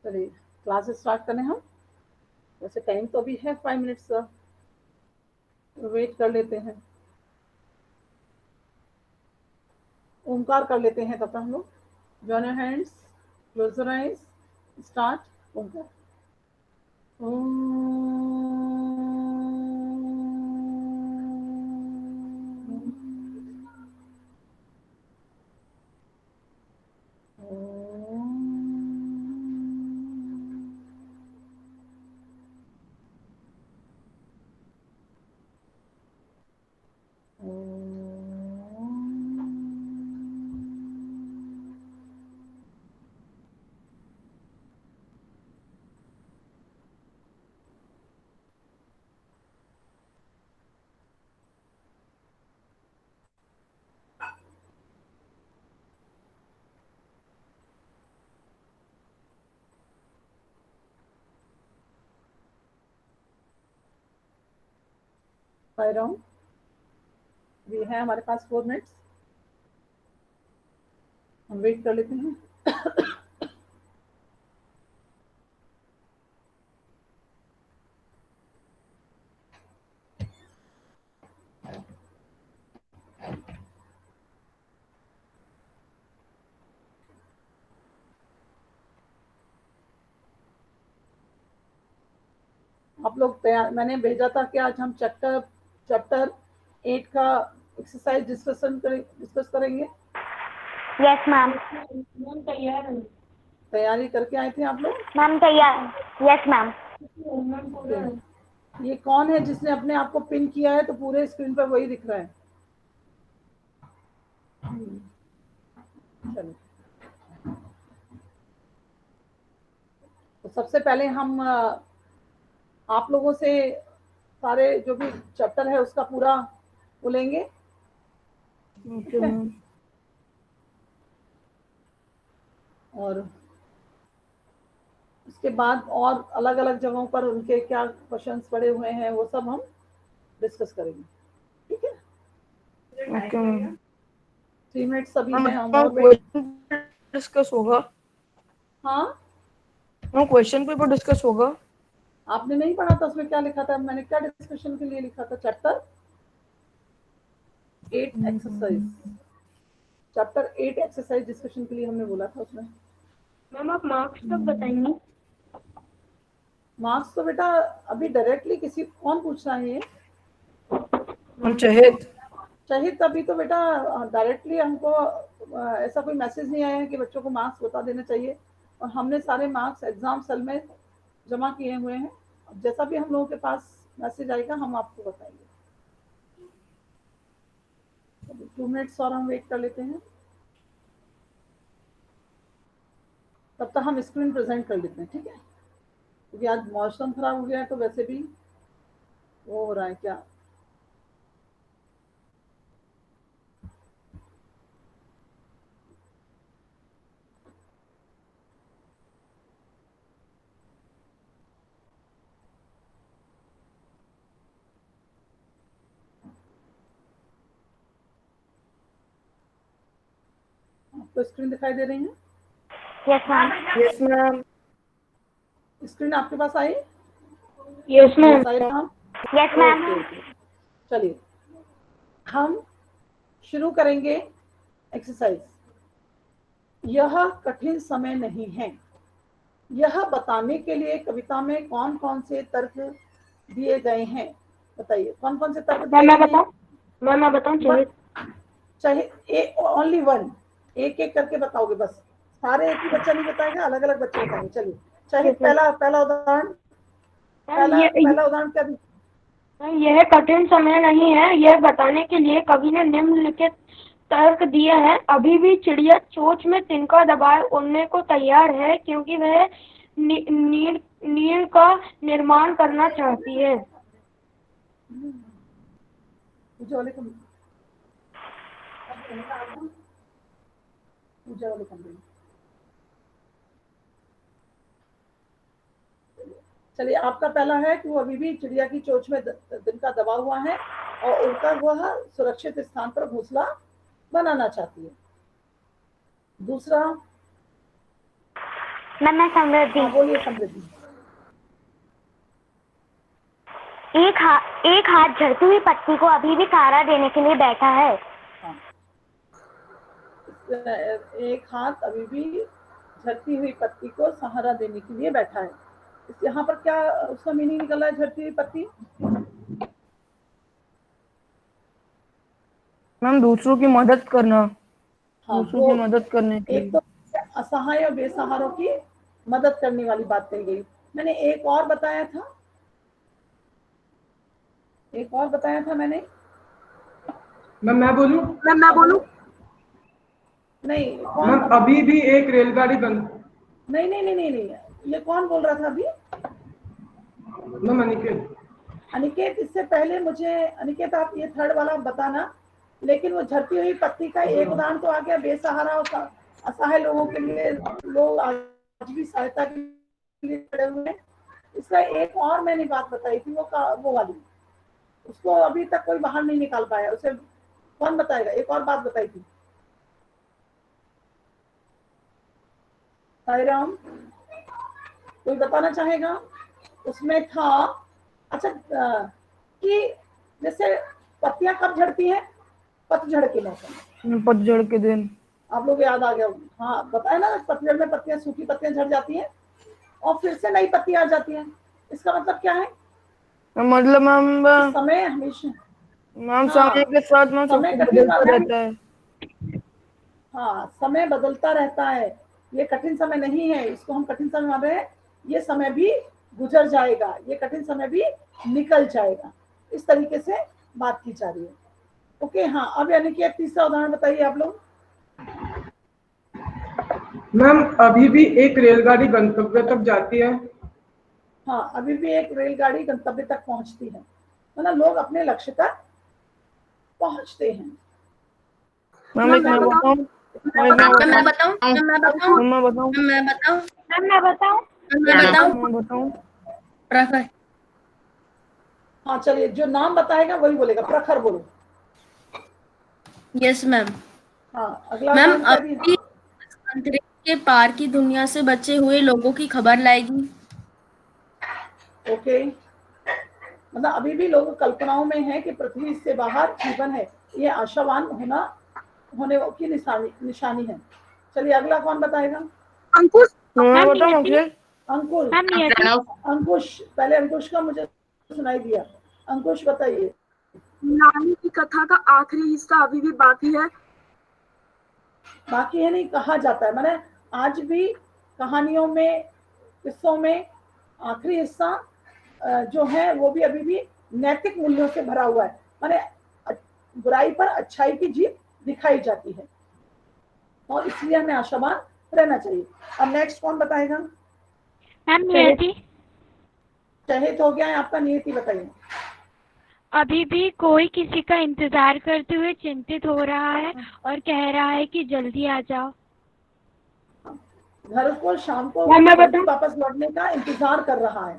चलिए classes start करें हम। वैसे टाइम तो अभी है 5 मिनट्स का, वेट कर लेते हैं। ओंकार कर लेते हैं तब तक हम लोग। Join your hands, close your eyes, start. ओंकार। फाइव राउंड भी है हमारे पास 4 मिनट्स। हम वेट कर लेते हैं। आप लोग तैयार? मैंने भेजा था कि आज हम चैप्टर 8 का एक्सरसाइज डिस्कस करेंगे। Yes ma'am. मैम तैयार है। तैयारी करके आए थे आप लोग? मैम तैयार। Yes ma'am. ये कौन है जिसने अपने आप को पिन किया है? तो पूरे स्क्रीन पर वही दिख रहा है। चलो, तो सबसे पहले हम आप लोगों से सारे जो भी चैप्टर है उसका पूरा बोलेंगे। और उसके बाद और अलग अलग जगहों पर उनके क्या क्वेश्चंस पड़े हुए हैं वो सब हम डिस्कस करेंगे। ठीक है? Okay ma'am. 3 मिनट्स अभी है, हम और क्वेश्चन डिस्कस होगा। हाँ, मैम क्वेश्चन पेपर डिस्कस होगा। आपने नहीं पढ़ा था? उसमें क्या लिखा था? मैंने क्या डिस्कशन के लिए लिखा था? Chapter 8 exercise. Chapter 8 exercise discussion के लिए हमने बोला था उसमें। मैम आप मार्क्स कब बताएंगी? मार्क्स तो बेटा अभी डायरेक्टली किसी कौन पूछ रहा है ये? हम चाहिए तभी तो बेटा डायरेक्टली हमको ऐसा कोई मैसेज नहीं आया है कि बच्चों को मार्क्स बता देना चाहिए। और हमने सारे मार्क्स एग्जाम सेल में जमा किए हुए हैं। जैसा भी हम लोगों के पास मैसेज आएगा हम आपको बताएंगे। 2 मिनट्स और हम वेट कर लेते हैं। तब तक हम स्क्रीन प्रेजेंट कर लेते हैं, ठीक है? क्योंकि आज मौसम खराब हो गया है तो वैसे भी वो हो रहा है क्या। आपको स्क्रीन दिखाई दे रही है? Yes ma'am. Yes ma'am. Screen आपके पास आई? Yes ma'am. Sai Ram? Yes ma'am. Okay, चलिए हम शुरू करेंगे एक्सरसाइज। यह कठिन समय नहीं है। यह बताने के लिए कविता में कौन कौन से तर्क दिए गए हैं? बताइए कौन कौन से तर्क दिए गए हैं? मैं बताऊं चाहिए? चाहे ओनली वन, एक एक करके बताओगे बस। सारे एक ही बच्चा नहीं बताएगा, अलग अलग बच्चे बताएंगे। चलिए, चाहे पहला उदाहरण पहला उदाहरण क्या? यह कठिन समय नहीं है, यह बताने के लिए कवि ने निम्नलिखित तर्क दिए हैं। अभी भी चिड़िया चोंच में तिनका दबाए उड़ने को तैयार है क्योंकि वह नीड़ का निर्माण करना चाहती है। पूजा वाले कमरे। चलिए, आपका पहला है कि वो अभी भी चिड़िया की चोंच में तिनका दबा हुआ है और उड़कर वह सुरक्षित स्थान पर घोंसला बनाना चाहती है। दूसरा, मैम मैं समृद्धि। हाँ बोलिए समृद्धि। एक हाथ झड़ती हुई पत्ती को अभी भी सहारा देने के लिए बैठा है। हाँ, एक हाथ अभी भी झड़ती हुई पत्ती को सहारा देने के लिए बैठा है। यहाँ पर क्या उसका मीनिंग निकल रहा है? झड़ती हुई पत्ती मैम दूसरों की मदद करना, हाँ, दूसरों की मदद करने के एक लिए। तो असहाय और बेसहारों की मदद करने वाली बात कही गई। मैंने एक और बताया था, मैंने। मैम मैं बोलूं? नहीं, कौन? मैम अभी भी एक रेलगाड़ी बंद। नहीं, ये कौन बोल रहा था अभी? मैम अनिकेत। अनिकेत, इससे पहले मुझे, अनिकेत आप ये थर्ड वाला बताना। लेकिन वो झड़ती हुई पत्ती का एक उदाहरण तो आ गया, बेसहारा और असहाय लोगों के लिए लोग आज भी सहायता के लिए खड़े हुए हैं। इसका एक और मैंने बात बताई थी, वो वाली, उसको अभी तक कोई बाहर नहीं निकाल पाया। उसे कौन बताएगा? एक और बात बताई थी साई राम, कोई बताना चाहेगा? उसमें था, अच्छा, कि जैसे पत्तियां कब झड़ती हैं? पतझड़ के मौसम में। पतझड़ के दिन। आप लोग याद आ गया? हाँ बताया ना, पतझड़ में पत्तियां, सूखी पत्तियां झड़ जाती हैं और फिर से नई पत्तियां आ जाती हैं। इसका मतलब क्या है? मतलब मैम, समय हमेशा, मैम हाँ, समय के साथ में सब समय कुछ कठिन बदलता है। रहता है। हाँ, समय बदलता रहता है। ये कठिन समय नहीं है, इसको हम कठिन समय मान रहे हैं। ये समय भी गुजर जाएगा, ये कठिन समय भी निकल जाएगा। इस तरीके से बात की जा रही है। ओके, हाँ, अब यानी कि तीसरा उदाहरण बताइए आप लोग। मैम अभी भी एक रेलगाड़ी गंतव्य तक जाती है। हाँ, अभी भी एक रेलगाड़ी गंतव्य तक पहुंचती है, मतलब लोग अपने लक्ष्य तक पहुंचते हैं। मैम एक मैं बताऊं? मैं बताऊं? प्रखर। हाँ चलिए, जो नाम बताएगा वही बोलेगा। प्रखर बोलो। Yes ma'am. हाँ, अगला मैम कौन सा भी? अभी अंतरिक्ष के पार की दुनिया से बचे हुए लोगों की खबर लाएगी। ओके, मतलब अभी भी लोग कल्पनाओं में है कि पृथ्वी से बाहर जीवन है। ये आशावान होने की निशानी है। चलिए अगला कौन बताएगा? अंकुश। मैं बताऊं फिर? अंकुश। मैम अंकुश, पहले अंकुश का मुझे सुनाई दिया। अंकुश बताइए। नानी की कथा का आखिरी हिस्सा अभी भी बाकी है। बाकी है नहीं, कहा जाता है। मैंने आज भी कहानियों में, किस्सों में आखिरी हिस्सा जो है वो भी अभी भी नैतिक मूल्यों से भरा हुआ है। माने बुराई पर अच्छाई की जीत दिखाई जाती है और इसलिए हमें आशावान रहना चाहिए। अब नेक्स्ट कौन बताएगा? मैम नियति। शहीद हो गया है आपका, नियति बताइए। अभी भी कोई किसी का इंतजार करते हुए चिंतित हो रहा है और कह रहा है कि जल्दी आ जाओ। घर को शाम को मैं जल्दी वापस लौटने का इंतजार कर रहा है।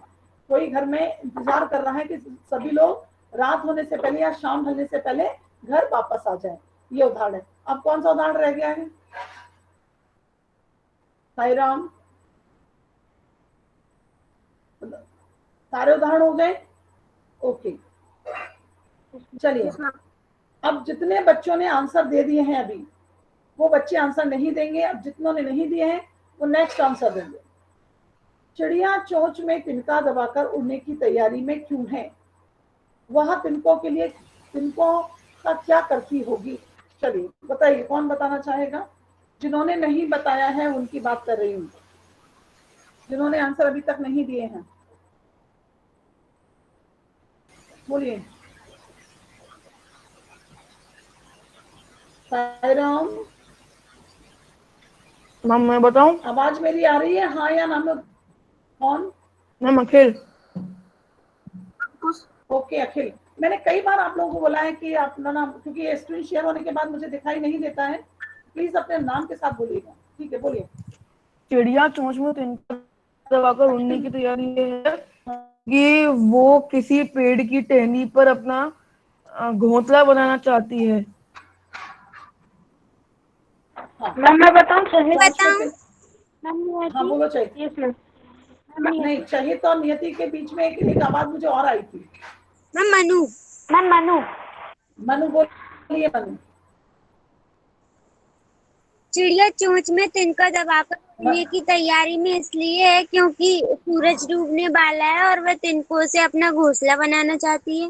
कोई घर में इंतजार कर रहा है कि सभी लोग रात होने से पहले या शाम ढलने से पहले घर वापस आ जाए। ये उदाहरण है। अब कौन सा उदाहरण रह गया है? साई राम, सारे उदाहरण हो गए? ओके, चलिए। अब जितने बच्चों ने आंसर दे दिए हैं अभी, वो बच्चे आंसर नहीं देंगे। अब जितनों ने नहीं दिए हैं वो नेक्स्ट आंसर देंगे। चिड़िया चोंच में तिनका दबाकर उड़ने की तैयारी में क्यों है? वह तिनकों के लिए, तिनकों का क्या करती होगी? चलिए बताइए, कौन बताना चाहेगा? जिन्होंने नहीं बताया है उनकी बात कर रही हूँ, जिन्होंने आंसर अभी तक नहीं दिए हैं, बोलिए। साईराम, मैम मैं बताऊं? आवाज मेरी आ रही है? हाँ या ना में? कौन? मैम अखिल। ओके अखिल, मैंने कई बार आप लोगों को बोला है कि अपना नाम, क्योंकि स्क्रीन शेयर होने के बाद मुझे दिखाई नहीं देता है, प्लीज अपने नाम के साथ बोलिएगा। ठीक है, बोलिए। चिड़िया चोंच में तिनका दबाकर उड़ने की तैयारी है कि वो किसी पेड़ की टहनी पर अपना घोंसला बनाना चाहती है। हाँ, मैम मैं बताऊं? मैम हाँ बोलो चाहिए। Yes ma'am. नहीं चाहिए तो नियति के बीच में एक आवाज मुझे और आई थी। मैम मनु। मैम मनु। मनु बोलिए मनु। चिड़िया चोंच में तिनका दबाकर उड़ने की तैयारी में इसलिए है क्योंकि सूरज डूबने वाला है और वह तिनकों से अपना घोंसला बनाना चाहती है।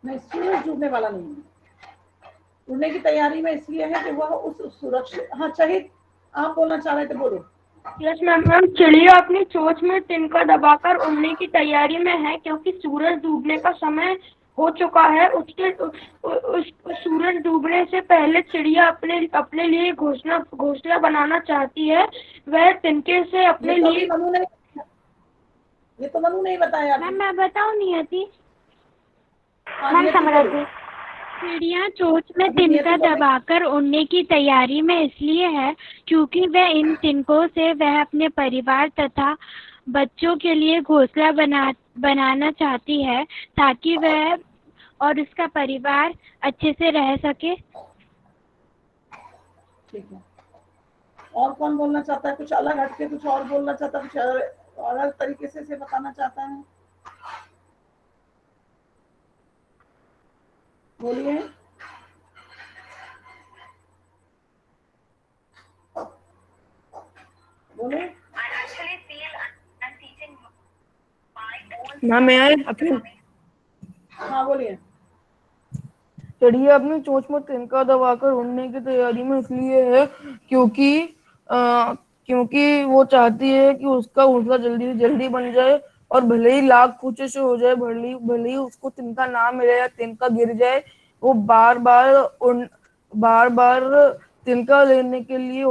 नहीं सूरज डूबने वाला नहीं है, उड़ने की तैयारी में इसलिए है कि वह उस सुरक्षित, हाँ चाहिए आप बोलना चाह रहे थे, बोलो। Yes ma'am. मैम चिड़िया अपनी चोंच में तिनका दबाकर उड़ने की तैयारी में है क्योंकि सूरज डूबने का समय हो चुका है। उसके उस सूरज डूबने से पहले चिड़िया अपने लिए घोंसला बनाना चाहती है। वह तिनके से अपने लिए ये तो मनु नहीं बताया। मैम मैं बताऊँ नियति? मैम समृद्धि। चिड़िया चोंच में तिनका दबाकर उड़ने की तैयारी में इसलिए है क्योंकि वह इन तिनकों से वह अपने परिवार तथा बच्चों के लिए घोंसला बनाना चाहती है ताकि वह और उसका परिवार अच्छे से रह सके। ठीक है, और कौन बोलना चाहता है? कुछ अलग हटके कुछ और बोलना चाहता है, कुछ अलग तरीके से बताना चाहता है? बोलिए। बोलो। ना मैं आए अपनी हाँ बोलिए। चिड़िया अपनी चोंच में तिनका दबाकर उड़ने की तैयारी में इसलिए है क्योंकि वो चाहती है कि उसका घोंसला जल्दी से जल्दी बन जाए और भले ही लाख ऊंचे से हो जाए, भले ही उसको तिनका ना मिले या तिनका गिर जाए, वो बार बार तिनका लेने के लिए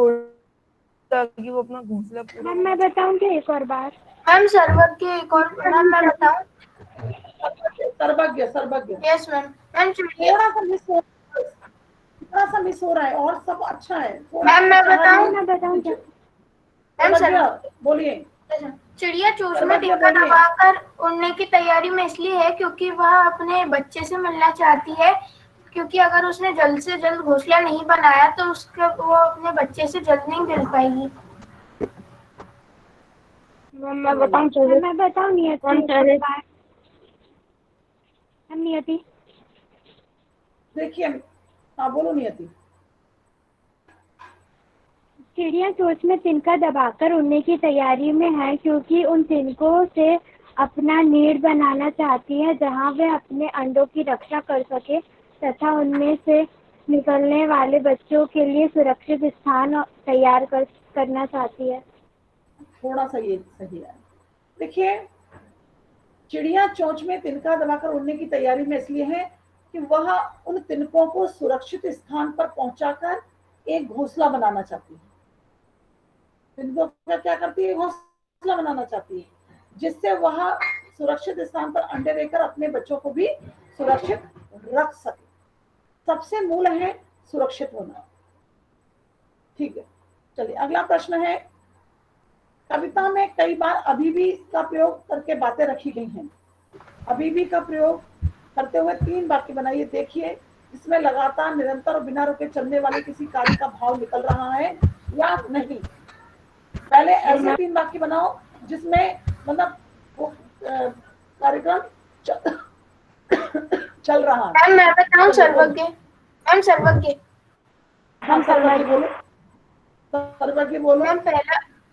ताकि वो अपना घोंसला पूरा। मैम मैं बताऊँ क्या एक और बार? मैम सर्वज्ञ एक और मैम मैं बताऊँ? सर्वज्ञ। Yes ma'am. मैम थोड़ा सा मिस हो रहा है और सब अच्छा है। मैम मैं बताऊँ क्या? मैम बोलिए। चिड़िया चोंच में तिनका दबाकर उड़ने की तैयारी में इसलिए है क्योंकि वह अपने बच्चे से मिलना चाहती है, क्योंकि अगर उसने जल्द से जल्द घोंसला नहीं बनाया तो वो अपने बच्चे से जल्द नहीं मिल पाएगी। मैं बताऊँ नियति? देखिए, हाँ बोलो नियति। चिड़िया चोंच में तिनका दबाकर उड़ने की तैयारी में है क्योंकि उन तिनकों से अपना नीड बनाना चाहती है जहां वह अपने अंडों की रक्षा कर सके तथा उनमें से निकलने वाले बच्चों के लिए सुरक्षित स्थान तैयार करना चाहती है। थोड़ा सा ये सही है। देखिए, चिड़िया चोंच में तिनका दबाकर उड़ने की तैयारी में इसलिए है कि वह उन तिनकों को सुरक्षित स्थान पर पहुंचाकर एक घोंसला बनाना चाहती है। तिनकों का क्या करती है? घोंसला बनाना चाहती है, जिससे वह सुरक्षित स्थान पर अंडे देकर अपने बच्चों को भी सुरक्षित रख सके। सबसे मूल है सुरक्षित होना। ठीक है, चलिए अगला प्रश्न है। कविता में कई बार अभी भी का प्रयोग करके बातें रखी गई हैं। अभी भी का प्रयोग करते हुए 3 वाक्य बनाइए। देखिए, इसमें लगातार, निरंतर और बिना रुके चलने वाले किसी कार्य का भाव निकल रहा है या नहीं। पहले ऐसे 3 वाक्य बनाओ जिसमें मतलब वो कार्यक्रम चल रहा है। मैम मैं बताऊँ सर्वज्ञ? मैम सर्वज्ञ। हम सर्वज्ञ बोलो। सर्वज्ञ बोलो। मैम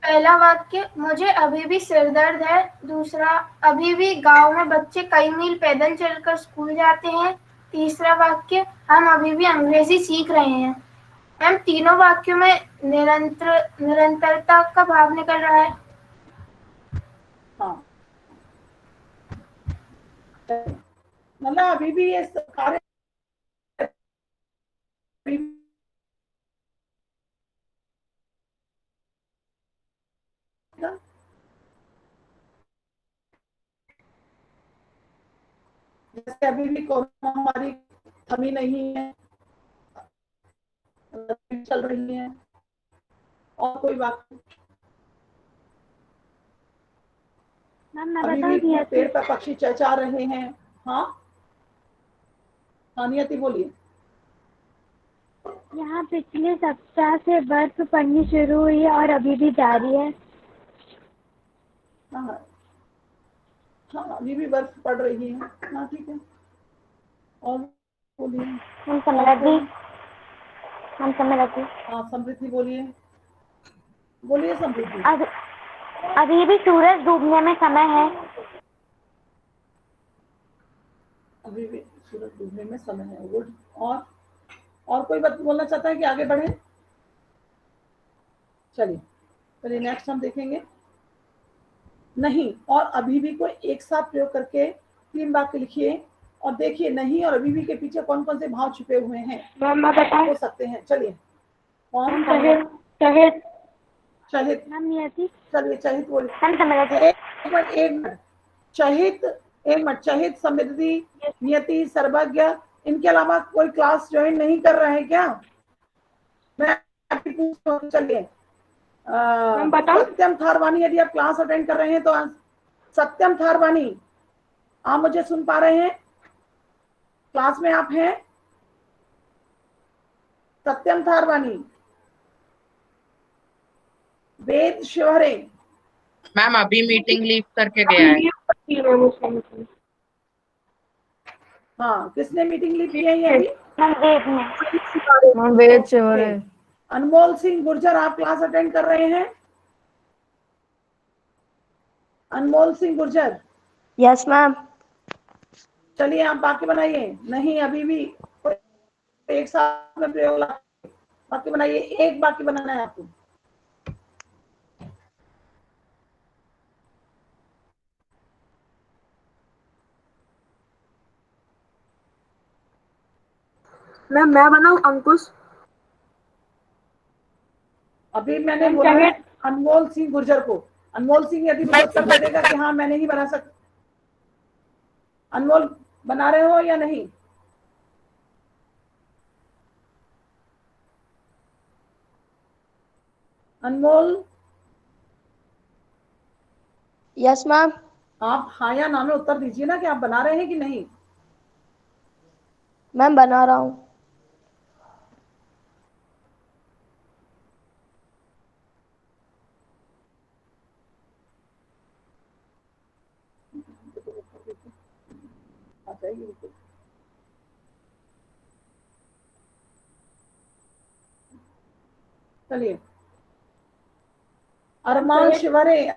पहला वाक्य, मुझे अभी भी सिर दर्द है। दूसरा, अभी भी गांव में बच्चे कई मील पैदल चलकर स्कूल जाते हैं। तीसरा वाक्य, हम अभी भी अंग्रेजी सीख रहे हैं। मैम तीनों वाक्यों में निरंतरता का भाव निकल रहा है। हाँ, मतलब अभी भी ये कार्य जैसे अभी भी कोरोना महामारी थमी नहीं है, चल रही है। और कोई बात? अभी भी पेड़ पर पक्षी चहचहा रहे हैं। हाँ नियति बोलिए। यहाँ पिछले सप्ताह से बर्फ पड़नी शुरू हुई है और अभी भी जारी है। हाँ हाँ, अभी भी बर्फ पड़ रही है। हाँ ठीक है, और बोलिए। हम समृद्धि हाँ समृद्धि बोलिए, बोलिए समृद्धि। अभी भी सूरज डूबने में समय है। अभी भी सूरज डूबने में समय है। गुड। और कोई बात बोलना चाहता है कि आगे बढ़े? चलिए नेक्स्ट हम देखेंगे। नहीं और अभी भी को एक साथ प्रयोग करके 3 वाक्य लिखिए और देखिए नहीं और अभी भी के पीछे कौन कौन से भाव छुपे हुए हैं, मैम मैं बताऊं? हो सकते हैं। चलिए कौन? चहित चहित। हम नियति चलिए चहित बोलिए। हम समृद्धि एक मिनट। चहित, एक मिनट। चहित, समृद्धि, नियति, सर्वज्ञ, इनके अलावा कोई क्लास ज्वाइन नहीं कर रहे हैं क्या? मैं पूछता हूँ। चलिए सत्यम थारवानी, यदि आप क्लास अटेंड कर रहे हैं तो सत्यम थारवानी, आप मुझे सुन पा रहे हैं? क्लास में आप हैं? सत्यम थारवानी, वेद शिवहरे। मैम अभी मीटिंग लीव करके गया है। हाँ, किसने मीटिंग लीव की है ये अभी? हम वेद शिवहरे। अनमोल सिंह गुर्जर, आप क्लास अटेंड कर रहे हैं? अनमोल सिंह गुर्जर। Yes ma'am. चलिए आप बाकी बनाइए। नहीं अभी भी एक साथ में प्रयोग बाकी बनाइए। एक बाकी बनाना है आपको। मैम मैं बनाऊं अंकुश? अभी मैंने बोला है अनमोल सिंह गुर्जर को। अनमोल सिंह यदि मुझे उत्तर दे देगा कि हाँ मैं नहीं बना सकता। अनमोल बना रहे हो या नहीं? अनमोल। Yes ma'am. आप हाँ या ना में उत्तर दीजिए ना कि आप बना रहे हैं कि नहीं। मैम बना रहा हूँ। चलिए अरमान शिवरे,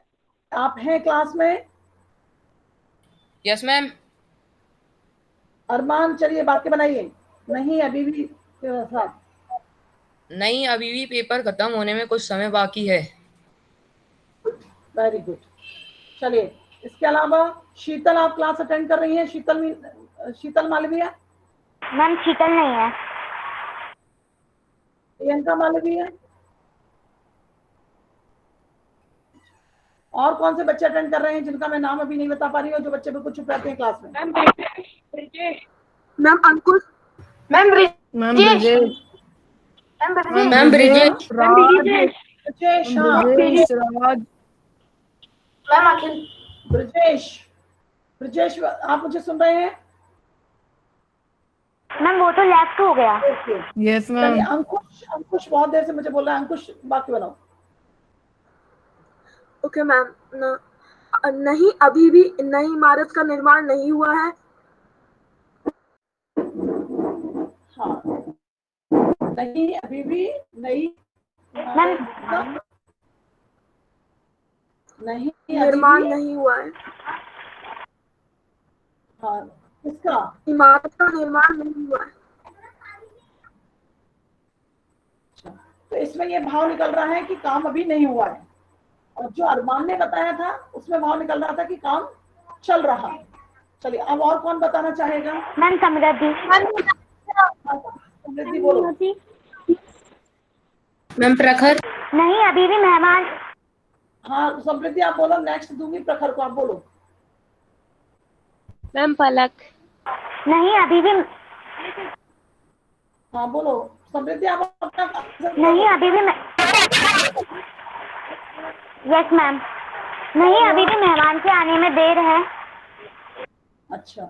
आप हैं क्लास में? Yes ma'am. अरमान चलिए बातें बनाइए। नहीं अभी भी नहीं अभी भी पेपर खत्म होने में कुछ समय बाकी है। Very good. चलिए इसके अलावा शीतल, आप क्लास अटेंड कर रही हैं? शीतल मालवीय। मैम शीतल नहीं है। प्रियंका मालवीय। और कौन से बच्चे अटेंड कर रहे हैं जिनका मैं नाम अभी नहीं बता पा रही हूँ, जो बच्चे बिल्कुल चुप रहते हैं क्लास में? मैम अंकुश। मैम ब्रिजेश। मैम ब्रिजेश। ब्रजेश। हाँ ब्रिजेश, राज। मैम अखिल। ब्रजेश आप मुझे सुन रहे हैं? मैम वो तो लेफ्ट हो गया। Yes ma'am. चलिए अंकुश बहुत देर से मुझे बोल रहा है। अंकुश बाकी बनाओ। Okay ma'am. नहीं अभी भी नई इमारत का निर्माण नहीं हुआ है। हाँ नहीं अभी भी नई नहीं निर्माण नहीं हुआ है। हाँ किसका? इमारत का निर्माण नहीं हुआ है। तो इसमें ये भाव निकल रहा है कि काम अभी नहीं हुआ है, और जो अरमान ने बताया था उसमें भाव निकल रहा था कि काम चल रहा है। चलिए अब और कौन बताना चाहेगा? मैम समृद्धि। समृद्धि बोलो। मैम प्रखर। नहीं अभी भी मेहमान। हाँ समृद्धि आप बोलो। नेक्स्ट दूंगी प्रखर को, आप बोलो। मैम पलक। नहीं अभी भी। हाँ बोलो समृद्धि आप अपना। नहीं अभी भी यस मैम। नहीं अभी भी मेहमान के आने में देर है। अच्छा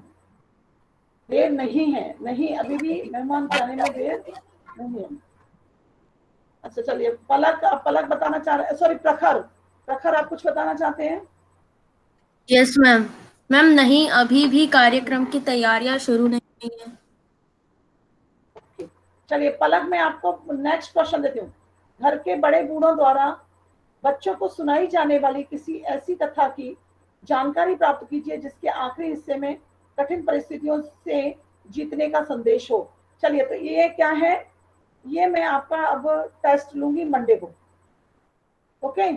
देर नहीं है। नहीं अभी भी मेहमान के आने में देर नहीं है। अच्छा चलिए, पलक बताना चाह रहे, सॉरी प्रखर आप कुछ बताना चाहते हैं? Yes ma'am. मैम नहीं, अभी भी कार्यक्रम की तैयारियां शुरू नहीं हुई हैं। चलिए पलक, मैं आपको नेक्स्ट क्वेश्चन देती हूँ। घर के बड़े बूढ़ों द्वारा बच्चों को सुनाई जाने वाली किसी ऐसी कथा की जानकारी प्राप्त कीजिए जिसके आखिरी हिस्से में कठिन परिस्थितियों से जीतने का संदेश हो। चलिए, तो ये क्या है, ये मैं आपका अब टेस्ट लूंगी मंडे को। ओके,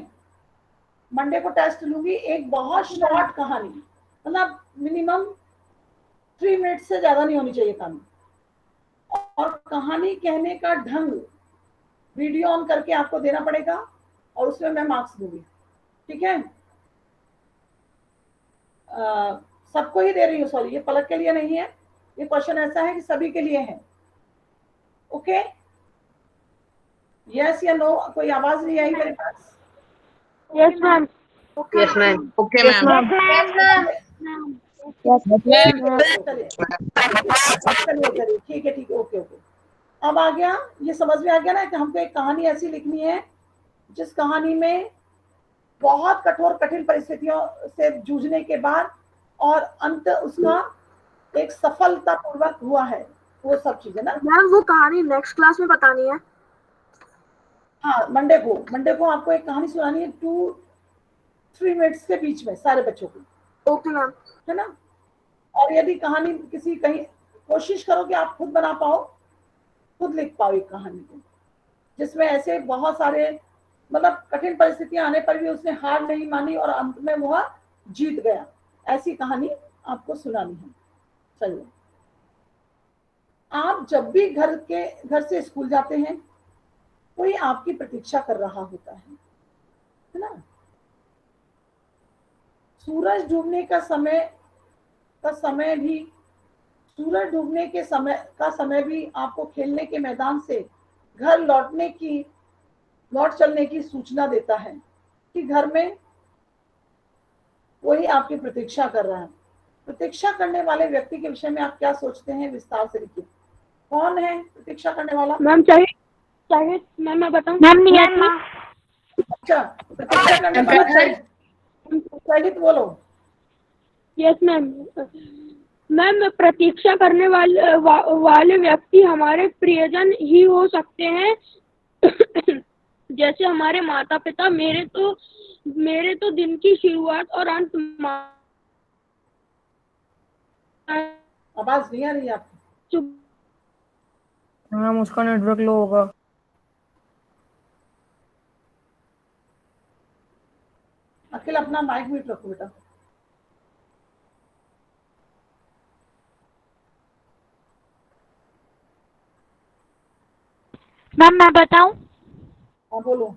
मंडे को टेस्ट लूंगी। एक बहुत शॉर्ट कहानी, मतलब मिनिमम 3 मिनट से ज्यादा नहीं होनी चाहिए कहानी, और कहानी कहने का ढंग वीडियो ऑन करके आपको देना पड़ेगा और उसमें मैं मार्क्स दूंगी। ठीक है, सबको ही दे रही हूँ, सॉरी ये पलक के लिए नहीं है, ये क्वेश्चन ऐसा है कि सभी के लिए है। ओके, यस या नो? कोई आवाज नहीं आई मेरे पास? Yes ma'am. Yes ma'am. Okay yes ma'am. Ma'am. चलिए ठीक है, ओके ओके। अब आ गया, ये समझ में आ गया ना कि हमको एक कहानी ऐसी लिखनी है जिस कहानी में बहुत कठोर कठिन परिस्थितियों से जूझने के बाद और अंत उसका एक सफलतापूर्वक हुआ है, वो सब चीजें ना। मैम वो कहानी नेक्स्ट क्लास में बतानी है। हाँ, मंडे को आपको एक कहानी सुनानी है 2-3 मिनट्स के बीच में सारे बच्चों को। Okay ma'am. है ना? और यदि कहानी किसी कहीं, कोशिश करो कि आप खुद बना पाओ, खुद लिख पाओ एक कहानी को जिसमें ऐसे बहुत सारे, मतलब कठिन परिस्थितियां आने पर भी उसने हार नहीं मानी और अंत में वह जीत गया, ऐसी कहानी आपको सुनानी है। चलिए, आप जब भी घर से स्कूल जाते हैं, कोई आपकी प्रतीक्षा कर रहा होता है ना? सूरज डूबने का समय भी आपको खेलने के मैदान से घर लौट चलने की सूचना देता है कि घर में कोई आपकी प्रतीक्षा कर रहा है। प्रतीक्षा करने वाले व्यक्ति के विषय में आप क्या सोचते हैं, विस्तार से लिखिए। कौन है प्रतीक्षा करने वाला? मैम चाहिए मैम मैं बताऊं? मैम अच्छा, प्रतीक्षा करने वाला चाहिए तो बोलो। Yes ma'am. मैम प्रतीक्षा करने वाले व्यक्ति हमारे प्रियजन ही हो सकते हैं जैसे हमारे माता पिता। मेरे तो दिन की शुरुआत और अंत आवाज नहीं आ रही आपकी। हाँ, उसका नेटवर्क लो होगा। अखिल अपना माइक म्यूट रखो बेटा। मैम मैं बताऊं? हाँ बोलो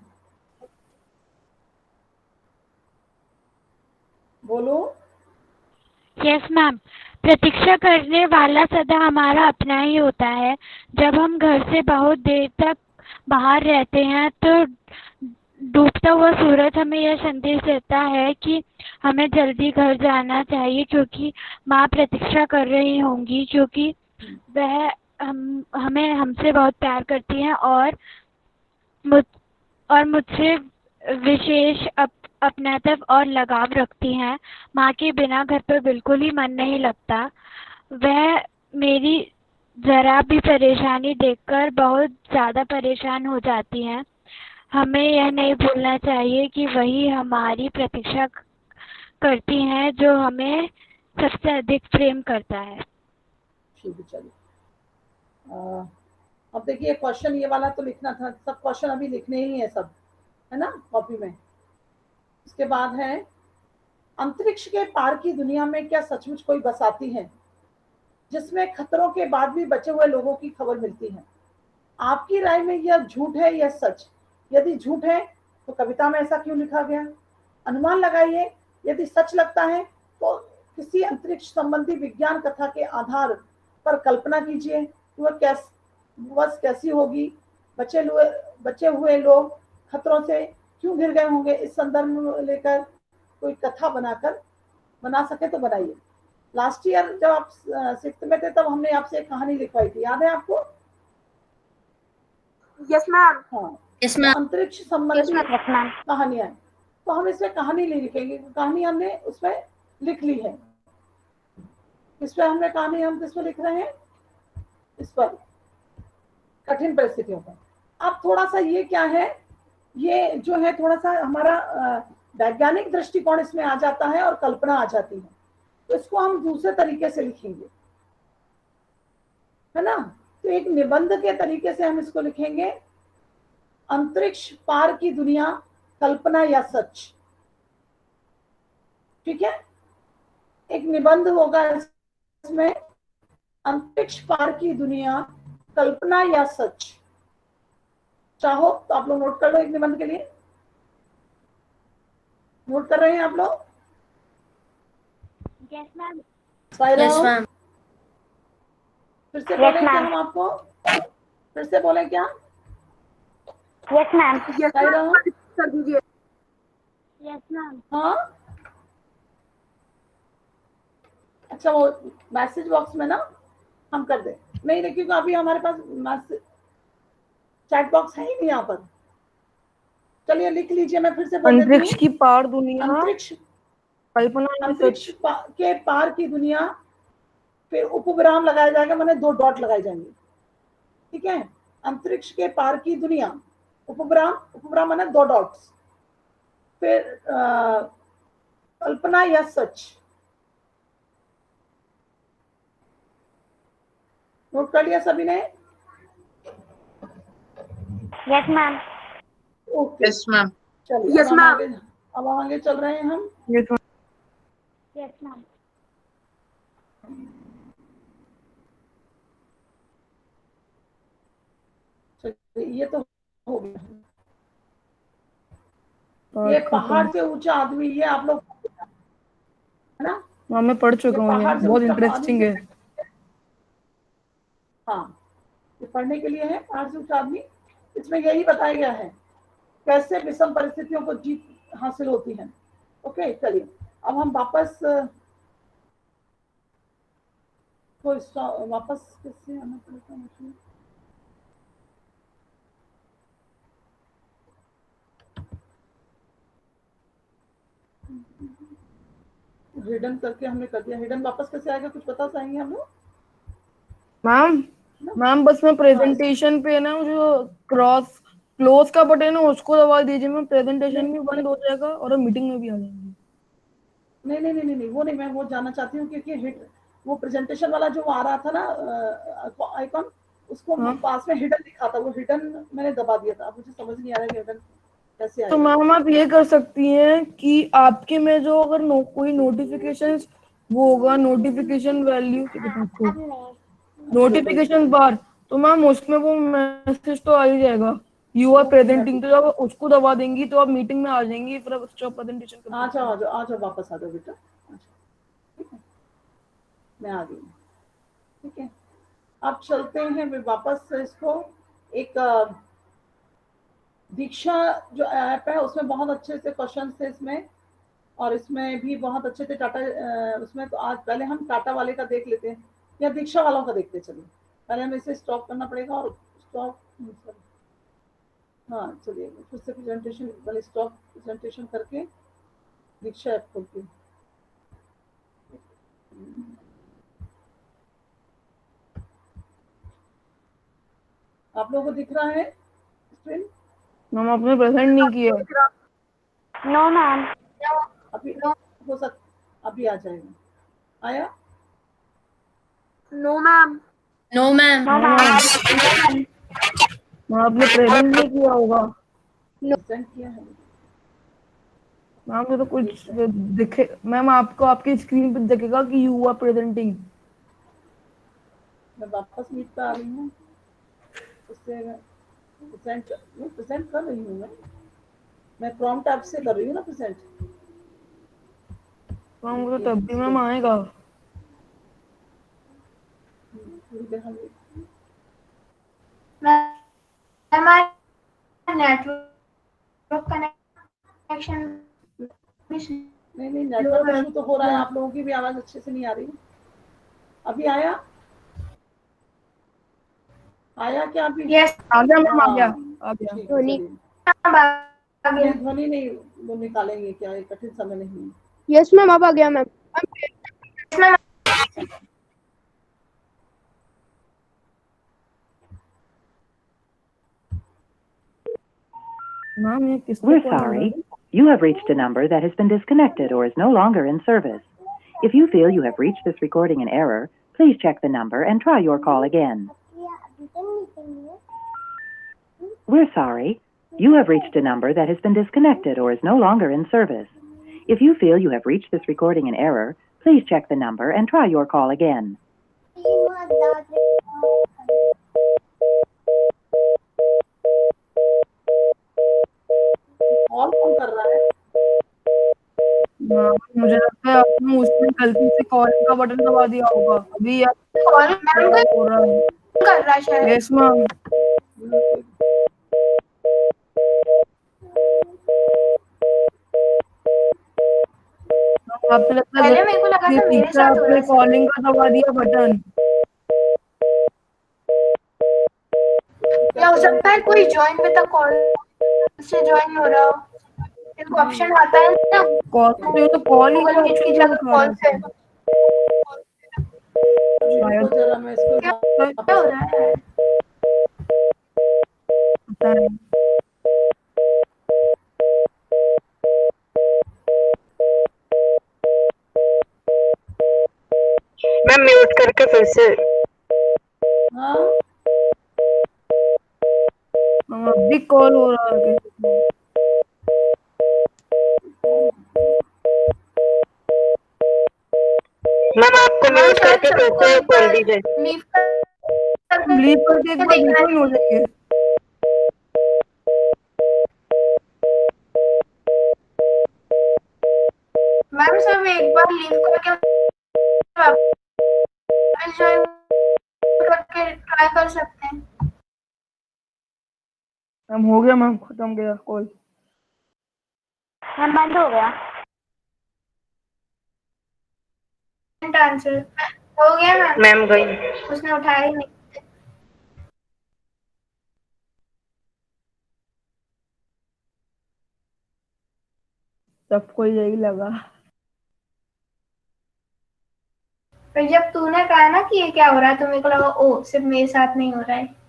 बोलो। Yes ma'am. प्रतीक्षा करने वाला सदा हमारा अपना ही होता है। जब हम घर से बहुत देर तक बाहर रहते हैं तो डूबता हुआ सूरज हमें यह संदेश देता है कि हमें जल्दी घर जाना चाहिए, क्योंकि माँ प्रतीक्षा कर रही होंगी, क्योंकि वह हमें हमसे बहुत प्यार करती हैं और मुझसे विशेष अपनापन और लगाव रखती हैं। माँ के बिना घर पर बिल्कुल ही मन नहीं लगता। वह मेरी जरा भी परेशानी देखकर बहुत ज़्यादा परेशान हो जाती हैं। हमें यह नहीं भूलना चाहिए कि वही हमारी प्रतीक्षा करती हैं जो हमें सबसे अधिक प्रेम करता है। ठीक है, चलिए अब देखिए क्वेश्चन ये वाला तो लिखना था, सब क्वेश्चन अभी लिखने ही है सब, है ना, कॉपी में। इसके बाद है, अंतरिक्ष के पार की दुनिया में क्या सचमुच कोई बसाती है जिसमें खतरों के बाद भी बचे हुए लोगों की खबर मिलती है? आपकी राय में यह झूठ है या सच? यदि झूठ है तो कविता में ऐसा क्यों लिखा गया? अनुमान लगाइए। यदि सच लगता है तो किसी अंतरिक्ष संबंधी विज्ञान कथा के आधार पर कल्पना कीजिए वह कैसी होगी। बचे हुए लोग खतरों से क्यों घिर गए होंगे? इस संदर्भ में लेकर कोई कथा बना सके तो बनाइए। लास्ट ईयर जब आप 6th में थे तब हमने आपसे एक कहानी लिखवाई थी, याद है आपको? Yes ma'am. हाँ, यस मैम। अंतरिक्ष संबंधी कहानियां हैं, तो हम इसमें कहानी नहीं लिखेंगे, कहानी हमने उसमें लिख ली है। इस पर हमने कहानी, हम किस पर लिख रहे हैं, इस पर कठिन परिस्थितियों पर। अब थोड़ा सा ये क्या है, ये जो है थोड़ा सा हमारा वैज्ञानिक दृष्टिकोण इसमें आ जाता है और कल्पना आ जाती है, तो इसको हम दूसरे तरीके से लिखेंगे, है ना। तो एक निबंध के तरीके से हम इसको लिखेंगे, अंतरिक्ष पार की दुनिया, कल्पना या सच। ठीक है, एक निबंध होगा इसमें, अंतरिक्ष पार की दुनिया, कल्पना या सच। चाहो तो आप लोग नोट कर लो, एक निबंध के लिए नोट कर रहे हैं आप लोग? Yes ma'am. Yes ma'am. फिर से बोले क्या हम आपको, फिर से बोले क्या? Yes ma'am. कर दीजिए। Yes ma'am. हाँ, अच्छा वो मैसेज बॉक्स में ना हम कर दे, नहीं देखिए अभी हमारे पास चैट बॉक्स है ही नहीं यहाँ पर। चलिए लिख लीजिए, मैं फिर से बोल देती हूँ। अंतरिक्ष की पार दुनिया, अंतरिक्ष, कल्पना या अंतरिक्ष सच। के पार की दुनिया, फिर उपविराम लगाया जाएगा, मैंने 2 डॉट लगाए जाएंगे। ठीक है, अंतरिक्ष के पार की दुनिया, उपविराम, उपविराम मैंने 2 डॉट्स, फिर कल्पना या सच। नोट कर लिया सभी ने? Yes ma'am. Okay, yes ma'am. चलिए अब हम आगे चल रहे हैं हम। Yes ma'am. चलिए ये तो हो गया। ये पहाड़ से ऊंचा आदमी, ये आप लोग है ना? हाँ मैं पढ़ चुका हूँ, ये बहुत इंटरेस्टिंग है। हाँ, ये पढ़ने के लिए है, पहाड़ से ऊंचा आदमी। इसमें यही बताया गया है कैसे विषम परिस्थितियों को जीत हासिल होती है। ओके, चलिए अब हम वापस कैसे आना पड़ेगा मुझे? हिडन करके हमने कर दिया, हिडन वापस कैसे आएगा, कुछ बता पाएंगे हम लोग? मैम बस मैं प्रेजेंटेशन पे ना जो क्लोज का बटन है ना उसको दबा दीजिए, मैं प्रेजेंटेशन भी बंद हो जाएगा और मीटिंग में भी आ जाएंगे। नहीं नहीं नहीं नहीं, वो नहीं, मैं वो जानना चाहती हूँ क्योंकि वो प्रेजेंटेशन वाला जो आ रहा था ना आइकॉन, उसको पास में हिडन दिखा था, वो हिडन मैंने दबा दिया था। मुझे समझ नहीं आ रहा है हिडन कैसे आएगा। तो मैम आप ये कर सकती हैं कि आपके में जो अगर कोई नोटिफिकेशन वो होगा, नोटिफिकेशन वैल्यू नोटिफिकेशन बार, तो मैम उसमें वो मैसेज तो आ ही जाएगा, यू आर प्रेजेंटिंग। तो जब उसको दबा देंगी तो आप मीटिंग में आ जाएंगी, फिर आप प्रेजेंटेशन आ जाओ वापस आ जाओ बेटा। ठीक है, मैं आ गई। ठीक है, अब चलते हैं वापस इसको। एक दीक्षा जो ऐप है उसमें बहुत अच्छे से क्वेश्चन थे इसमें, और इसमें भी बहुत अच्छे थे टाटा उसमें। तो आज पहले हम टाटा वाले का देख लेते हैं या दीक्षा वालों का देखते हैं। चलिए पहले हमें इसे स्टॉप करना पड़ेगा और स्टॉप, हाँ चलिए फिर से प्रेजेंटेशन, पहले स्टॉप प्रेजेंटेशन करके दीक्षा ऐप खोलती हूँ। आप लोगों को दिख रहा है स्क्रीन? मैम आपने प्रेजेंट नहीं किया। No ma'am. अभी हो सकता अभी आ जाएगा। आया? No ma'am. No ma'am. आपने प्रेजेंट नहीं किया होगा। प्रेजेंट किया है मैम ये तो कुछ दिखे, मैम आपको आपकी स्क्रीन पे दिखेगा कि यू आर प्रेजेंटिंग। मैं वापस मीट पे आ रही हूँ, उससे प्रेजेंट कर रही हूँ मैं प्रॉम्प्ट ऐप से कर रही हूँ ना प्रेजेंट। मैम वो तो तब भी मैम आएगा। नेटवर्क कनेक्शन नहीं नेटवर्क इशू तो हो रहा है, आप लोगों की भी आवाज अच्छे से नहीं आ रही। अभी आया क्या? अभी यस आ गया मैम, आ गया। आ गया। ठीक है, ध्वनि चलिए। अब आ गया। नहीं, ध्वनि नहीं, वो निकालेंगे क्या, ये कठिन समय नहीं है। यस मैम, अब आ गया मैम। मैम मैम ये किसको We're कॉल हो रहा sorry. है? You have reached a number that has been disconnected or is no longer in service. If you feel you have reached this recording in error, please check the number and try your call again. We're sorry. You have reached a number that has been disconnected or is no longer in service. If you feel you have reached this recording in error, please check the number and try your call again. Call कौन कर रहा है? हाँ, मुझे लगता है आपने उसमें गलती से कॉलिंग का बटन दबा दिया होगा अभी। कॉल मैम कोई हो रहा है। कर रहा है शायद। Yes ma'am. आपने लगता है पहले मेरे को लगा गलती था मेरे से साथ हो रहा आपने है। कॉलिंग का दबा दिया बटन। या हो सकता है कोई ज्वाइन विद द कॉल से ज्वाइन हो रहा हो। एक ऑप्शन आता है ना कॉल तो कॉल ही गूगल का मीट की ऑप्शन जगह उठा कॉल रहा से। शायद। तो जरा मैं इसको क्या हो रहा है? पता नहीं। मैम म्यूट करके फिर से। हाँ, हाँ, अभी कॉल हो रहा है किसी को। मैम आपको म्यूट करके फिर से खोल दीजिए। लीव करके लीव करके एक बार देखना रिज्वाइन हो जाइए। मैम सब एक बार लीव करके वापस ज्वाइन करके ट्राई कर सकते हैं। मैम हो गया मैम, खत्म गया कॉल। मैम बंद हो गया। आंसर हो गया मैम। मैम गई। उसने उठाया ही नहीं। सबको यही लगा। फिर जब तूने कहा ना कि ये क्या हो रहा है तो मेरे को लगा ओ सिर्फ मेरे साथ नहीं हो रहा है।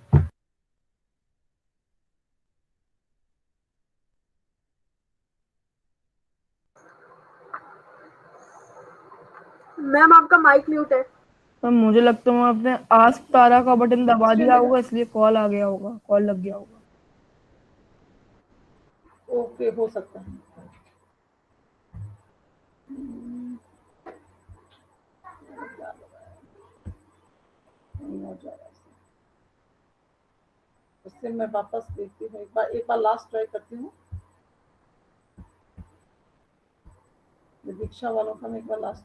मैम आपका माइक म्यूट है। तो मुझे लगता है आपने आस्क तारा का बटन दबा दिया होगा, इसलिए कॉल आ गया होगा, कॉल लग गया होगा। ओके, हो सकता है। नहीं हो जा रहा है। उससे मैं वापस देखती हूँ, एक बार लास्ट ट्राई करती हूँ। दीक्षा वालों का मैं एक बार लास्ट,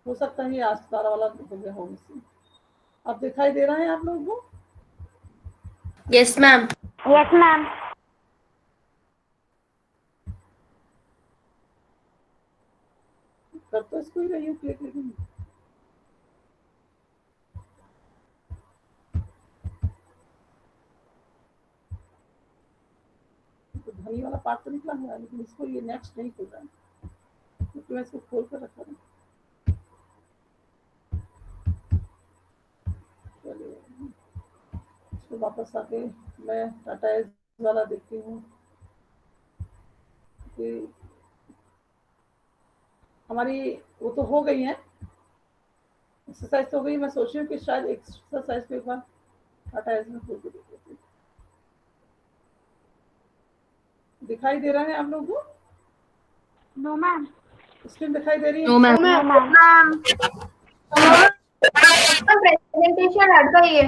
हो सकता है ये आज तारा वाला हो गया होगा इससे। अब दिखाई दे रहा है आप लोगों को? Yes ma'am. Yes ma'am. कर तो इसको ही रही हूँ क्लिक, लेकिन तो ध्वनि वाला पार्ट तो निकला हुआ है, लेकिन इसको ये नेक्स्ट नहीं खुल रहा है, क्योंकि मैं इसको खोल कर रखा हूँ। चलिए, इसको वापस आके मैं टाटा एस वाला देखती हूँ कि हमारी वो तो हो गई है एक्सरसाइज, तो हो गई। मैं सोच रही हूँ कि शायद एक्सरसाइज को एक बार टाटा एस में खोल के देख लेती हूँ। दिखाई दे रहा है आप लोगों को? No ma'am. स्क्रीन दिखाई दे रही है? No ma'am. No ma'am. Presentation हट गई है।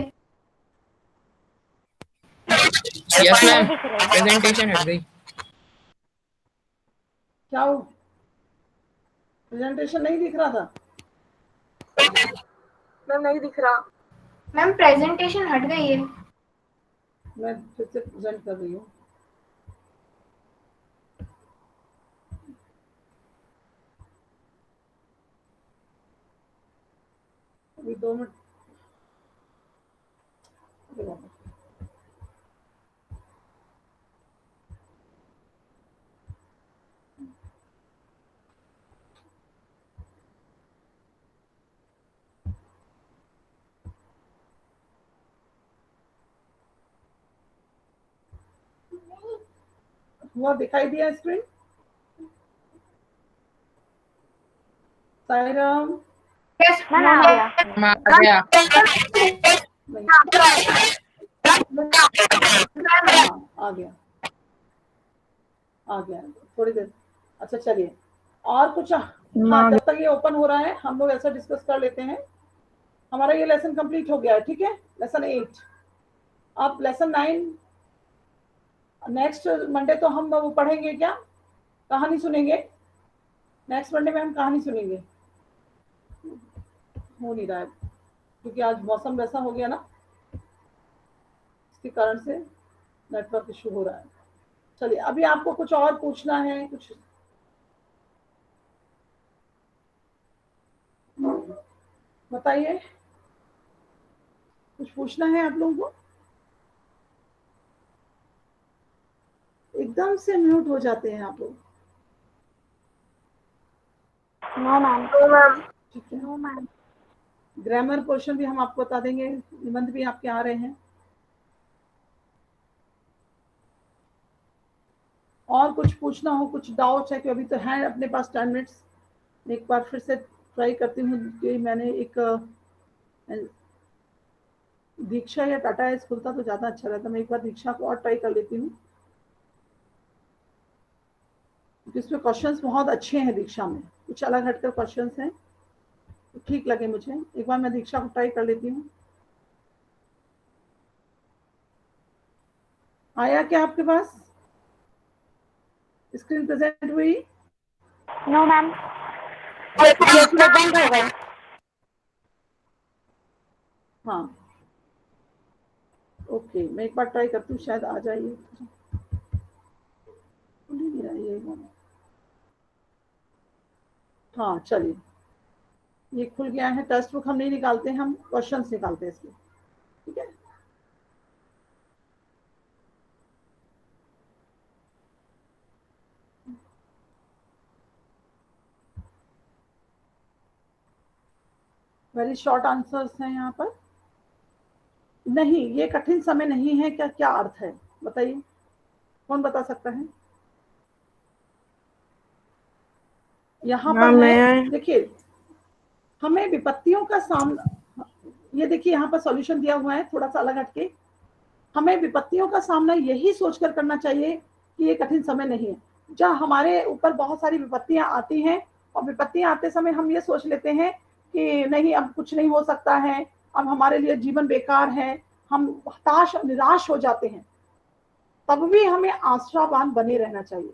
यस मैम, प्रेजेंटेशन हट गई। क्या हो, प्रेजेंटेशन नहीं दिख रहा था? मैम नहीं दिख रहा। मैम प्रेजेंटेशन हट गई है। मैं फिर से प्रेजेंट कर रही हूँ। अभी 2 मिनट। हुआ? दिखाई दिया स्क्रीन? साईराम? यस मैम आ गया। आ गया। नहीं। हाँ आ गया, आ गया थोड़ी देर। अच्छा चलिए, और कुछ? हाँ, जब तक ये ओपन हो रहा है हम लोग ऐसा डिस्कस कर लेते हैं। हमारा ये लेसन कंप्लीट हो गया है, ठीक है, लेसन 8। अब लेसन 9 नेक्स्ट मंडे तो हम वो पढ़ेंगे क्या? कहानी सुनेंगे। नेक्स्ट मंडे में हम कहानी सुनेंगे। हो नहीं रहा है क्योंकि आज मौसम वैसा हो गया ना, इसके कारण से नेटवर्क इशू हो रहा है। चलिए, अभी आपको कुछ और पूछना है? कुछ बताइए, कुछ पूछना है आप लोगों को? एकदम से म्यूट हो जाते हैं आप लोग। No ma'am. ठीक है, नो मैम। ग्रामर पोर्शन भी हम आपको बता देंगे, निबंध भी आपके आ रहे हैं। और कुछ पूछना हो, कुछ डाउट्स है कि अभी तो है अपने पास 10 मिनट्स। एक बार फिर से ट्राई करती हूँ कि मैंने एक दीक्षा या टाटा एस खुलता तो ज़्यादा अच्छा रहता। मैं एक बार दीक्षा को और ट्राई कर लेती हूँ, क्योंकि इसमें क्वेश्चंस बहुत अच्छे हैं दीक्षा में, कुछ अलग हटकर क्वेश्चंस हैं, तो ठीक लगे मुझे। एक बार मैं दीक्षा को ट्राई कर लेती हूँ। आया क्या आपके पास? स्क्रीन प्रेजेंट हुई? नो मैम, प्रेजेंट हो गए। हाँ ओके, मैं एक बार ट्राई करती हूँ, शायद आ जाइए। नहीं रहा ये। हाँ चलिए, ये खुल गया है। टेक्स्ट बुक हम नहीं निकालते, हम क्वेश्चंस निकालते हैं इसमें, ठीक है। वेरी शॉर्ट आंसर्स हैं यहाँ पर। नहीं, ये कठिन समय नहीं है, क्या क्या अर्थ है बताइए, कौन बता सकता है? यहाँ पर है, देखिए, हमें विपत्तियों का सामना, ये देखिए यहाँ पर सॉल्यूशन दिया हुआ है थोड़ा सा अलग हटके। हमें विपत्तियों का सामना यही सोचकर करना चाहिए कि ये कठिन समय नहीं है। जब हमारे ऊपर बहुत सारी विपत्तियां आती हैं और विपत्तियां आते समय हम ये सोच लेते हैं कि नहीं, अब कुछ नहीं हो सकता है, अब हमारे लिए जीवन बेकार है, हम हताश निराश हो जाते हैं, तब भी हमें आशावान बने रहना चाहिए।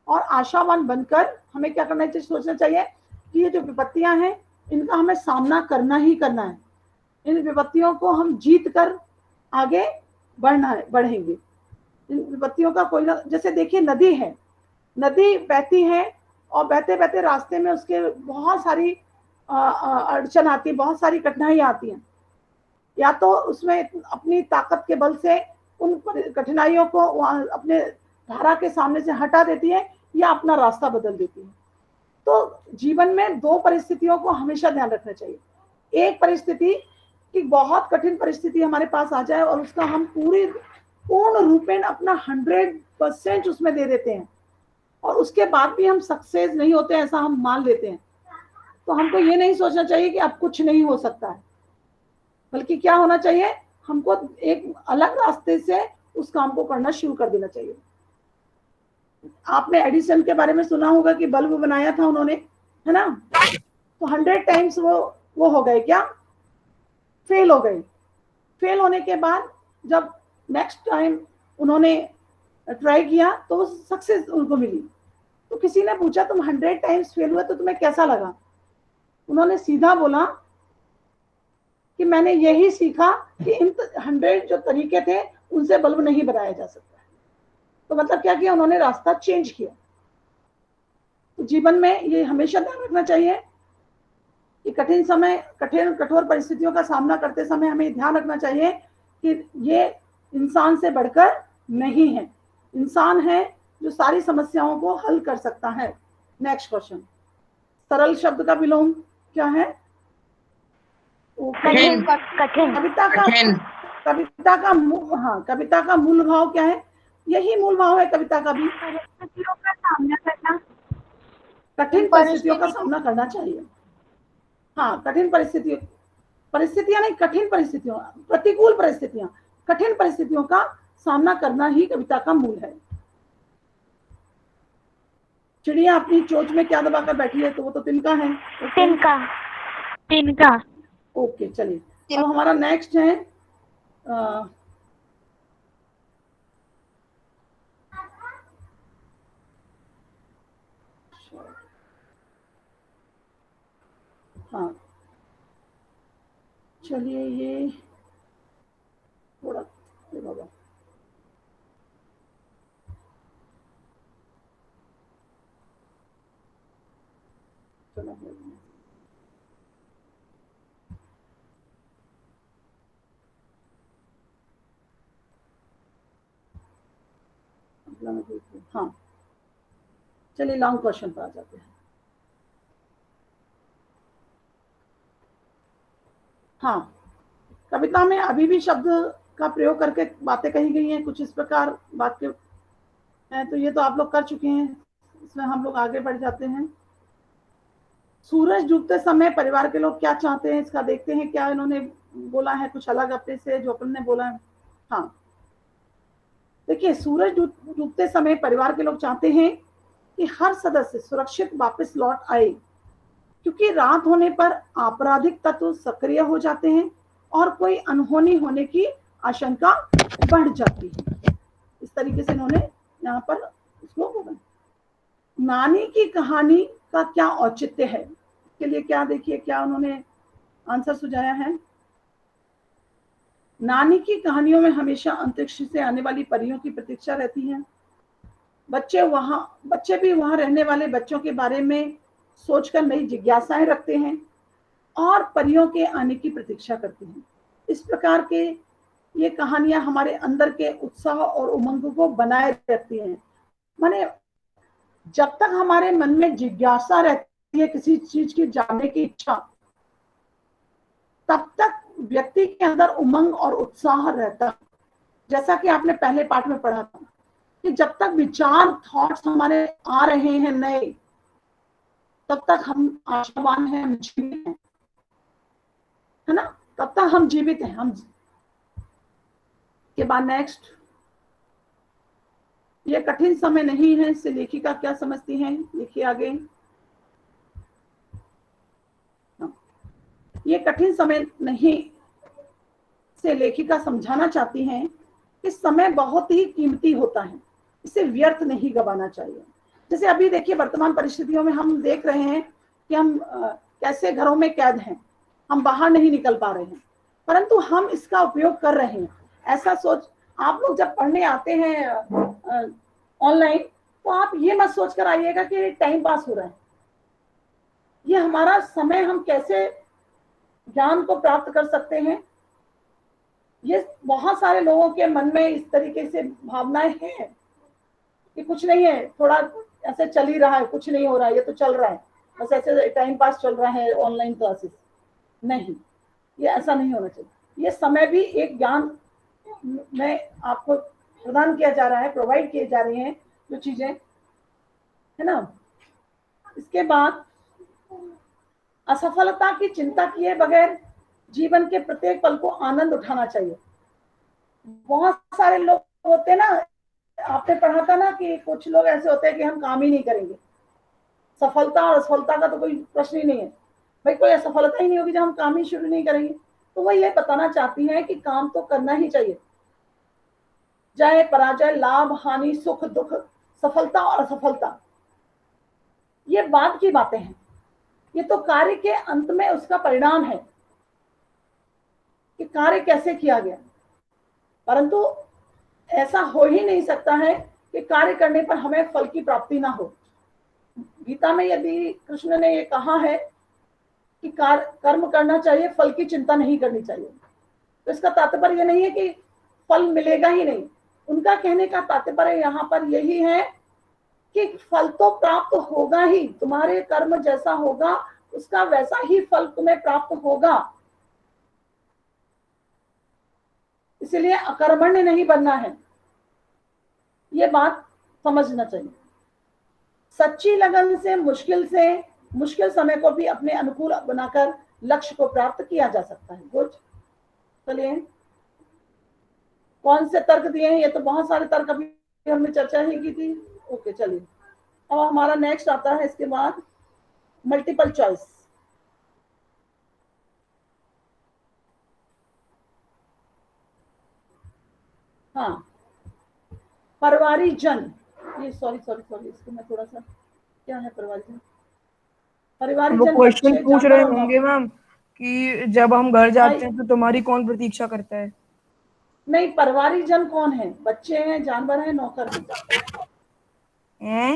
और आशावान बनकर हमें क्या करना चाहिए? सोचना चाहिए कि ये जो विपत्तियां हैं इनका हमें सामना करना ही करना है। इन विपत्तियों को हम जीत कर आगे बढ़ेंगे। इन विपत्तियों का कोई ना, जैसे देखिए नदी है, नदी बहती है और बहते बहते रास्ते में उसके बहुत सारी अड़चन आती है, बहुत सारी कठिनाइयां आती हैं। या तो उसमें अपनी ताकत के बल से उन कठिनाइयों को अपने धारा के सामने से हटा देती है या अपना रास्ता बदल देती है। तो जीवन में दो परिस्थितियों को हमेशा ध्यान रखना चाहिए। एक परिस्थिति कि बहुत कठिन परिस्थिति हमारे पास आ जाए और उसका हम पूर्ण रूपेण अपना 100% उसमें दे देते हैं और उसके बाद भी हम सक्सेस नहीं होते, ऐसा हम मान लेते हैं। तो हमको ये नहीं सोचना चाहिए कि अब कुछ नहीं हो सकता है, बल्कि क्या होना चाहिए, हमको एक अलग रास्ते से उस काम को करना शुरू कर देना चाहिए। आपने एडिसन के बारे में सुना होगा कि बल्ब बनाया था उन्होंने, है ना, तो 100 टाइम्स वो हो गए, क्या फेल हो गए। फेल होने के बाद जब नेक्स्ट टाइम उन्होंने ट्राई किया तो वो सक्सेस उनको मिली। तो किसी ने पूछा तुम 100 टाइम्स फेल हुए तो तुम्हें कैसा लगा? उन्होंने सीधा बोला कि मैंने यही सीखा कि इन 100 जो तरीके थे उनसे बल्ब नहीं बनाया जा सकता। तो मतलब क्या किया उन्होंने? रास्ता चेंज किया। तो जीवन में ये हमेशा ध्यान रखना चाहिए कि कठोर परिस्थितियों का सामना करते समय हमें ध्यान रखना चाहिए कि ये इंसान से बढ़कर नहीं है। इंसान है जो सारी समस्याओं को हल कर सकता है। नेक्स्ट क्वेश्चन, सरल शब्द का विलोम क्या है? कविता का मूल भाव क्या है? यही मूल भाव है कविता का भी। परिस्थितियों का सामना करना, कठिन परिस्थितियों का सामना करना चाहिए। हाँ, कठिन परिस्थितियां नहीं, कठिन परिस्थितियों, प्रतिकूल परिस्थितियां, कठिन परिस्थितियों का सामना करना ही कविता का मूल है। चिड़िया अपनी चोंच में क्या दबाकर बैठी है, तो वो तो तिनका है। तिनका, तिनका। ओके, चलिए अब हमारा नेक्स्ट है हाँ, चलिए ये थोड़ा बाबा चलो, हाँ, चलिए लॉन्ग क्वेश्चन पर आ जाते हैं। हाँ, कविता में अभी भी शब्द का प्रयोग करके बातें कही गई हैं, कुछ इस प्रकार वाक्य हैं, तो ये तो आप लोग कर चुके हैं, इसमें हम लोग आगे बढ़ जाते हैं। सूरज डूबते समय परिवार के लोग क्या चाहते हैं, इसका देखते हैं क्या इन्होंने बोला है, कुछ अलग अपने से जो अपन ने बोला है। हाँ, देखिए, सूरज डूबते समय परिवार के लोग चाहते हैं कि हर सदस्य सुरक्षित वापस लौट आए, क्योंकि रात होने पर आपराधिक तत्व सक्रिय हो जाते हैं और कोई अनहोनी होने की आशंका बढ़ जाती है। इस तरीके से इन्होंने यहाँ पर इसको बोला। नानी की कहानी का क्या औचित्य है, इसके लिए क्या देखिए क्या उन्होंने आंसर सुझाया है। नानी की कहानियों में हमेशा अंतरिक्ष से आने वाली परियों की प्रतीक्षा रहती है। बच्चे भी वहां रहने वाले बच्चों के बारे में सोचकर नई जिज्ञासाएं रखते हैं और परियों के आने की प्रतीक्षा करते हैं। इस प्रकार के ये कहानियां हमारे अंदर के उत्साह और उमंग को बनाए रखती हैं। माने जब तक हमारे मन में जिज्ञासा रहती है, किसी चीज की जानने की इच्छा, तब तक व्यक्ति के अंदर उमंग और उत्साह रहता। जैसा कि आपने पहले पाठ में पढ़ा था कि जब तक विचार थॉट्स हमारे आ रहे हैं नए, तब तक हम आशावान हैं, हम जीवित हैं, है ना, तब तक हम जीवित हैं। हम के बाद नेक्स्ट, ये कठिन समय नहीं है, इससे लेखिका क्या समझती हैं, देखिए आगे। ये कठिन समय नहीं से लेखिका समझाना चाहती हैं कि समय बहुत ही कीमती होता है, इसे व्यर्थ नहीं गवाना चाहिए। जैसे अभी देखिए वर्तमान परिस्थितियों में हम देख रहे हैं कि हम कैसे घरों में कैद हैं, हम बाहर नहीं निकल पा रहे हैं, परंतु हम इसका उपयोग कर रहे हैं। ऐसा सोच, आप लोग जब पढ़ने आते हैं ऑनलाइन, तो आप ये मत सोच कर आइएगा कि टाइम पास हो रहा है। ये हमारा समय, हम कैसे ज्ञान को प्राप्त कर सकते हैं, ये बहुत सारे लोगों के मन में इस तरीके से भावनाएं हैं कि कुछ नहीं है, थोड़ा ऐसे चल ही रहा है, कुछ नहीं हो रहा है, ये तो चल रहा है, बस ऐसे टाइम पास चल रहा है, ऑनलाइन क्लासेस। नहीं, ये ऐसा नहीं होना चाहिए। ये समय भी एक ज्ञान में आपको प्रदान किया जा रहा है, प्रोवाइड किए जा रही हैं जो चीजें, है ना। इसके बाद असफलता की चिंता किए बगैर जीवन के प्रत्येक पल को आनंद उठाना चाहिए। बहुत सारे लोग होते हैं ना, आपने पढ़ा था ना कि कुछ लोग ऐसे होते हैं कि हम काम ही नहीं करेंगे। सफलता और असफलता का तो कोई प्रश्न ही नहीं है भाई, कोई असफलता ही नहीं होगी जब हम काम ही शुरू नहीं करेंगे। तो वो ये बताना चाहती हैं कि काम तो करना ही चाहिए, जय पराजय, लाभ हानि, सुख दुख, सफलता और असफलता, ये बाद की बातें हैं। ये तो कार्य के अंत में उसका परिणाम है कि कार्य कैसे किया गया। परंतु ऐसा हो ही नहीं सकता है कि कार्य करने पर हमें फल की प्राप्ति ना हो। गीता में यदि कृष्ण ने ये कहा है कि कर्म करना चाहिए, फल की चिंता नहीं करनी चाहिए, तो इसका तात्पर्य ये नहीं है कि फल मिलेगा ही नहीं। उनका कहने का तात्पर्य यहाँ पर यही है कि फल तो प्राप्त होगा ही, तुम्हारे कर्म जैसा होगा उसका वैसा ही फल तुम्हें प्राप्त होगा। इसलिए अकर्मण्य नहीं बनना है। ये बात समझना चाहिए। सच्ची लगन से मुश्किल समय को भी अपने अनुकूल बनाकर लक्ष्य को प्राप्त किया जा सकता है। गुड। चलिए, कौन से तर्क दिए हैं? ये तो बहुत सारे तर्क अभी हमने चर्चा ही की थी। ओके, चलिए अब हमारा नेक्स्ट आता है इसके बाद मल्टीपल चॉइस। हाँ, परिवारीजन, ये सॉरी इसको मैं थोड़ा सा, क्या है परिवारीजन? वो परिवारीजन क्वेश्चन बच्चे, पूछ जानवर रहे और होंगे नौकर। मैम कि जब हम घर जाते हैं तो तुम्हारी कौन प्रतीक्षा करता है? नहीं, परिवारीजन कौन है? बच्चे हैं, जानवर हैं, नौकर हैं?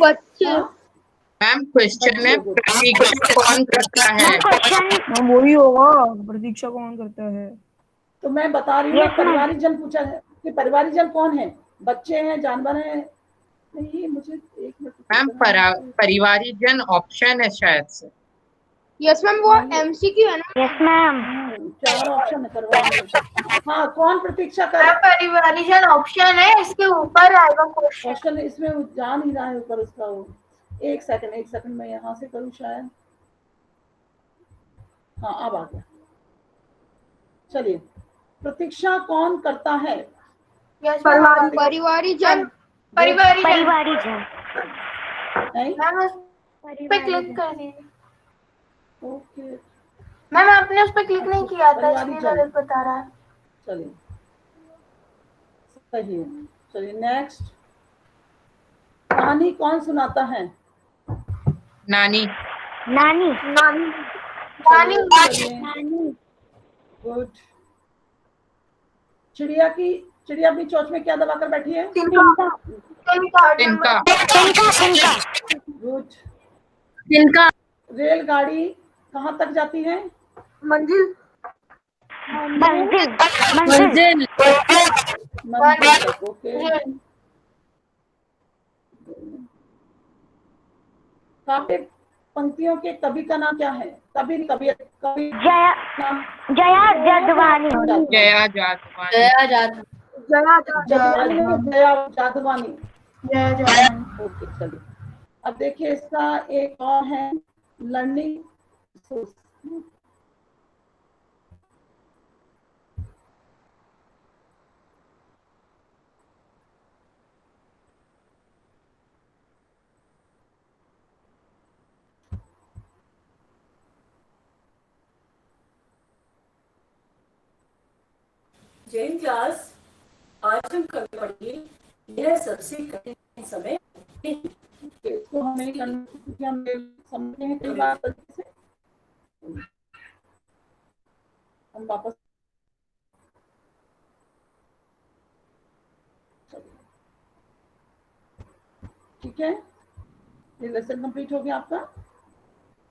बच्चे। हाँ, मैम क्वेश्चन है बच्चे। प्रतीक्षा कौन करता है? मैम वही होगा, प्रतीक्षा कौन करता है। तो मैं बता रही हूँ ना, परिवारीजन पूछा है कि परिवारीजन कौन है? बच्चे हैं, जानवर हैं? नहीं, मुझे एक मिनट। मैम परिवारीजन ऑप्शन है शायद से। यस मैम, वो एमसीक्यू है ना। Yes ma'am. 4 ऑप्शन है परिवारीजन। हाँ, कौन प्रतीक्षा कर? परिवारीजन ऑप्शन है, इसके ऊपर आएगा क्वेश्चन। क्वेश्चन इसमें वो जा नहीं रहा है ऊपर उसका। वो एक सेकंड मैं यहाँ से करूँ शायद। हाँ, अब आ गया। चलिए, प्रतीक्षा कौन करता है? यस मैम, परिवारीजन। परिवारीजन। नहीं? मैम उस पे क्लिक कर दीजिए। ओके, मैम आपने उस पे क्लिक नहीं किया था, इसलिए परिवारीजन। गलत बता रहा है। चलिए, सही है। चलिए नेक्स्ट, कहानी कौन सुनाता है? नानी। नानी। चलिए, गुड। चिड़िया अपनी चोंच में क्या दबाकर बैठी है? तिनका। गुड। तिनका। रेलगाड़ी कहाँ तक जाती है? मंजिल। मंजिल। मंजिल। मंजिल तक। ओके। काव्य पंक्तियों के कवि का नाम क्या है? कवि जया जादवानी। जया जादवानी। जया जादवानी। ओके, चलिए अब देखिए इसका एक और है, लर्निंग सोर्स। जैन क्लास, आज हम कवि पढ़ेंगे यह सबसे कठिन समय। इसको हमें समझते हैं कई बार गलती से। हम वापस, ठीक है, ये लेसन कंप्लीट हो गया आपका।